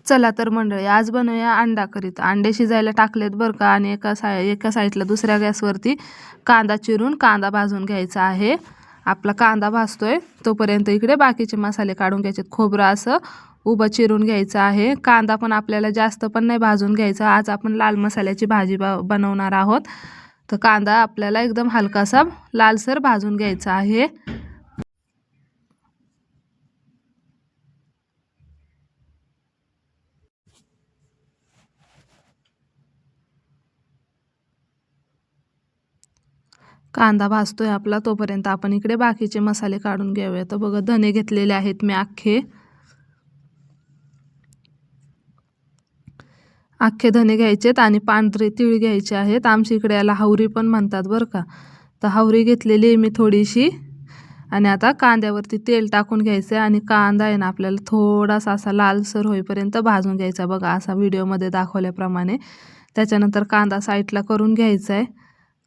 चला तर मंडळी, आज बनवूया अंडा करी. तर अंडे शिजायला टाकलेत बरं का. आणि एका साईडला दुसऱ्या गॅसवरती कांदा चिरून कांदा भाजून घ्यायचा आहे. आपला कांदा भाजतोय तोपर्यंत इकडे बाकीचे मसाले काढून घ्यायचे. खोबरं असं उभं चिरून घ्यायचं आहे. कांदा पण आपल्याला जास्त पण नाही भाजून घ्यायचा. आज आपण लाल मसाल्याची भाजी बनवणार आहोत. तर कांदा आपल्याला एकदम हलकासा लालसर भाजून घ्यायचा आहे. कांदा भाजतोय आपला तोपर्यंत आपण इकडे बाकीचे मसाले काढून घेऊया. तर बघा, धने घेतलेले आहेत मी अख्खे धने घ्यायचेत आणि पांढरे तीळ घ्यायचे आहेत. आमच्या इकडे याला हावरी पण म्हणतात बरं का. तर हावरी घेतलेली आहे मी थोडीशी. आणि आता कांद्यावरती तेल टाकून घ्यायचं आहे आणि कांदा आहे ना आपल्याला थोडासा असा लालसर होईपर्यंत भाजून घ्यायचा. बघा, असा व्हिडिओमध्ये दाखवल्याप्रमाणे. त्याच्यानंतर कांदा साईडला करून घ्यायचा आहे.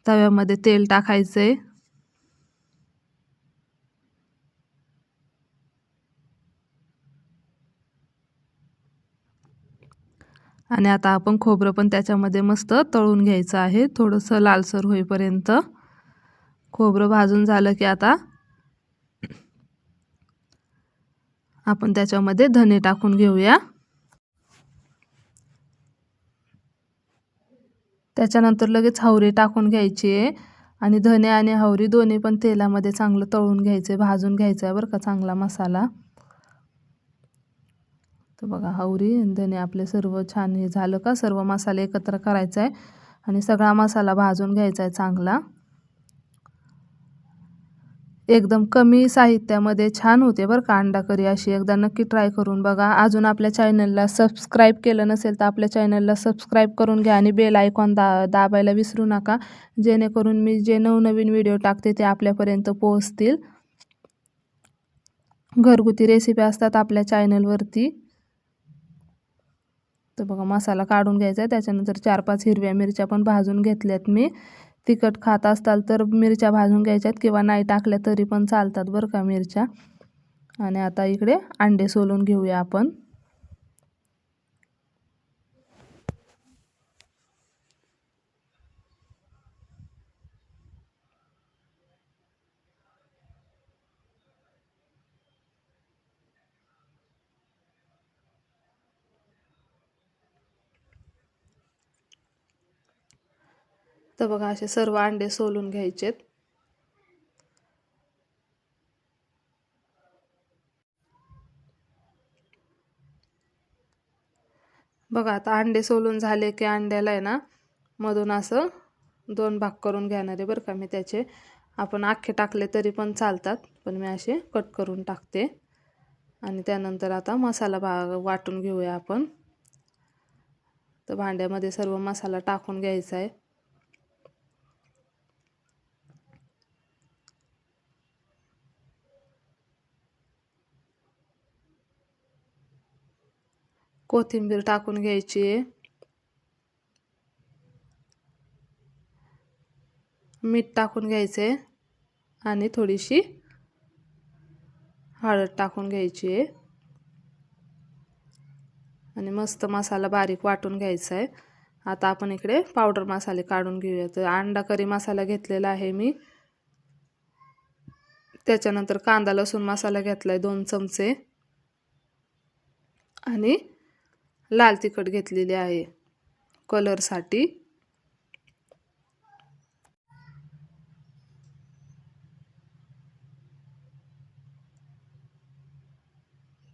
तव्यामध्ये तेल टाकायचं आहे. आणि आता आपण खोबरं पण त्याच्यामध्ये मस्त तळून घ्यायचं आहे, थोडंसं लालसर होईपर्यंत. खोबरं भाजून झालं की आता आपण त्याच्यामध्ये धने टाकून घेऊया. त्याच्यानंतर लगेच हावरी टाकून घ्यायची आहे. आणि धने आणि हावरी दोन्ही पण तेलामध्ये चांगलं तळून घ्यायचे, भाजून घ्यायचं आहे बरं का, चांगला मसाला. तर बघा, हावरी आणि धने आपले सर्व छान हे झालं का, सर्व मसाले एकत्र करायचा आहे आणि सगळा मसाला भाजून घ्यायचा आहे चांगला. एकदम कमी साहित्यामध्ये छान होते बरं का अंडा करी. अशी एकदा नक्की ट्राय करून बघा. अजून आपल्या चॅनलला सबस्क्राईब केलं नसेल तर आपल्या चॅनलला सबस्क्राईब करून घ्या आणि बेल आयकॉन दाबायला विसरू नका, जेणेकरून मी जे नवनवीन व्हिडिओ टाकते ते आपल्यापर्यंत पोहोचतील. घरगुती रेसिपी असतात आपल्या चॅनलवरती. तर बघा, मसाला काढून घ्यायचा आहे. त्याच्यानंतर 4-5 हिरव्या मिरच्या पण भाजून घेतल्यात मी. तिखट खात असताल तर मिरच्या भाजून घ्यायच्यात किंवा नाही टाकल्या तरी पण चालतात बरं का मिरच्या. आणि आता इकडे अंडे सोलून घेऊया आपण. तर बघा, असे सर्व अंडे सोलून घ्यायचेत. बघा, आता अंडे सोलून झाले की अंड्याला आहे ना मधून असं 2 भाग करून घेणार आहे बरं का मी त्याचे. आपण अख्खे टाकले तरी पण चालतात, पण मी असे कट करून टाकते. आणि त्यानंतर आता मसाला वाटून घेऊया आपण. तर भांड्यामध्ये सर्व मसाला टाकून घ्यायचा आहे. कोथिंबीर टाकून घ्यायची आहे. मीठ टाकून घ्यायचे आणि थोडीशी हळद टाकून घ्यायची आहे. आणि मस्त मसाला बारीक वाटून घ्यायचा आहे. आता आपण इकडे पावडर मसाले काढून घेऊया. तर अंडा करी मसाला घेतलेला आहे मी. त्याच्यानंतर कांदा लसूण मसाला घेतला आहे 2 चमचे. आणि लाल तिखट घेतलेली आहे कलरसाठी.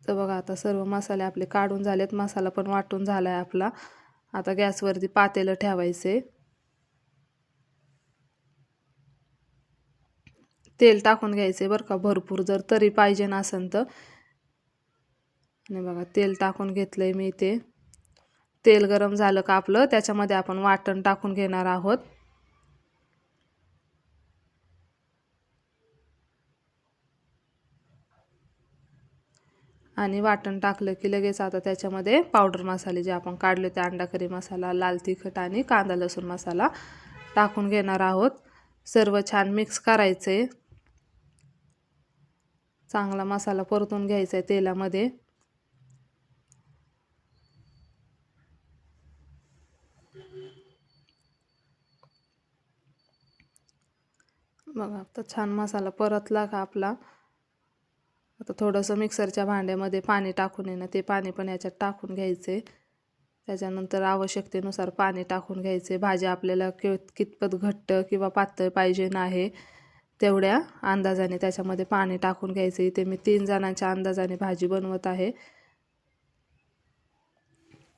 तर बघा, आता सर्व मसाले आपले काढून झालेत, मसाला पण वाटून झाला आहे आपला. आता गॅसवरती पातेलं ठेवायचे. तेल टाकून घ्यायचे बरं का भरपूर, जर तरी पाहिजे नसेल तर. आणि बघा, तेल टाकून घेतलंय मी ते. तेल गरम झालं का आपलं त्याच्यामध्ये आपण वाटण टाकून घेणार आहोत. आणि वाटण टाकलं की लगेच आता त्याच्यामध्ये पावडर मसाले जे आपण काढले ते अंडा करी मसाला, लाल तिखट आणि कांदा लसूण मसाला टाकून घेणार आहोत. सर्व छान मिक्स करायचे. चांगला मसाला परतून घ्यायचा आहे तेलामध्ये. बघा आता छान मसाला परतला का आपला. आता थोडंसं मिक्सरच्या भांड्यामध्ये पाणी टाकून आहे ना ते पाणी पण याच्यात टाकून घ्यायचे. त्याच्यानंतर आवश्यकतेनुसार पाणी टाकून घ्यायचे. भाजी आपल्याला कितपत घट्ट किंवा पातळ पाहिजे आहे तेवढ्या अंदाजाने त्याच्यामध्ये पाणी टाकून घ्यायचे. इथे मी 3 जणांच्या अंदाजाने भाजी बनवत आहे.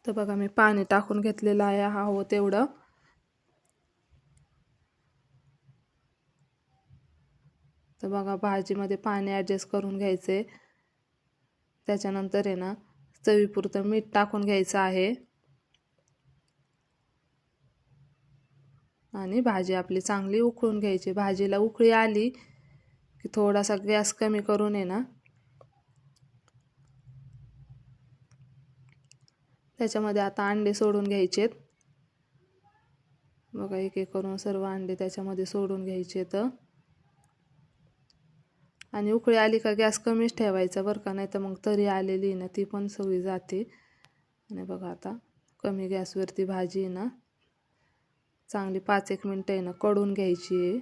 तर बघा मी पाणी टाकून घेतलेलं आहे हवं तेवढं. तर बघा भाजीमध्ये पाणी ॲडजस्ट करून घ्यायचे. त्याच्यानंतर आहे ना चवीपुरतं मीठ टाकून घ्यायचं आहे. आणि भाजी आपली चांगली उकळून घ्यायची. भाजीला उकळी आली की थोडासा गॅस कमी करून आहे ना त्याच्यामध्ये आता अंडे सोडून घ्यायचेत. बघा एक एक करून सर्व अंडे त्याच्यामध्ये सोडून घ्यायचेत. आणि उकळी आली का गॅस कमीच ठेवायचा बरं का, नाही तर मग तरी आलेली ना ती पण सगळी जाते. आणि बघा आता कमी गॅसवरती भाजी ना चांगली 5-1 मिनटं आहे ना कढून घ्यायची आहे.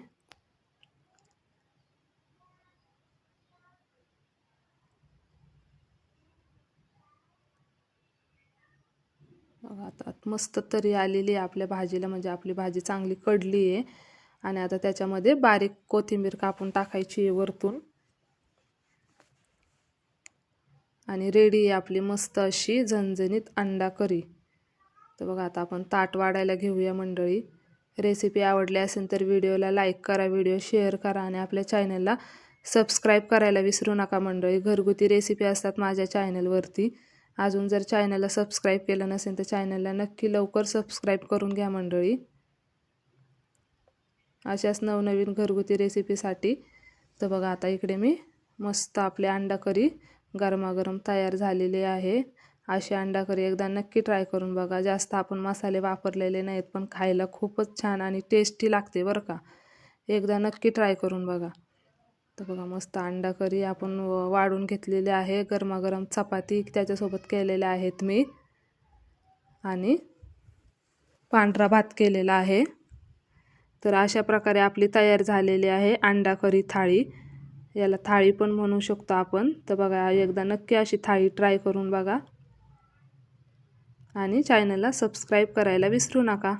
बघा आता मस्त तरी आलेली आहे आपल्या भाजीला, म्हणजे आपली भाजी चांगली कढली आहे. आणि आता त्याच्यामध्ये बारीक कोथिंबीर कापून टाकायची आहे वरतून. आणि रेडी आहे आपली मस्त अशी झणझणीत अंडा करी. तर बघा आता आपण ताट वाढायला घेऊया मंडळी. रेसिपी आवडली असेल तर व्हिडिओला लाईक करा, व्हिडिओ शेअर करा आणि आपल्या चॅनलला सबस्क्राईब करायला विसरू नका मंडळी. घरगुती रेसिपी असतात माझ्या चॅनलवरती. अजून जर चॅनलला सबस्क्राईब केलं नसेल तर चॅनलला नक्की लवकर सबस्क्राईब करून घ्या मंडळी, अशाच नवनवीन घरगुती रेसिपीसाठी. तर बघा आता इकडे मी मस्त आपले अंडा करी गरमागरम तयार झालेले आहे. अशी अंडा करी एकदा नक्की ट्राय करून बघा. जास्त आपण मसाले वापरलेले नाहीत पण खायला खूपच छान आणि टेस्टी लागते बरं का. एकदा नक्की ट्राय करून बघा. तर बघा मस्त अंडा करी आपण वाढून घेतलेले आहे. गरमागरम चपाती त्याच्यासोबत केलेल्या आहेत मी. आणि पांढरा भात केलेला आहे. तर अशा प्रकारे आपली तयार झालेली आहे अंडा करी थाळी. याला थाळी पण म्हणू शकतो आपण. तर बघा एकदा नक्की अशी थाळी ट्राय करून बघा आणि चॅनलला सबस्क्राईब करायला विसरू नका.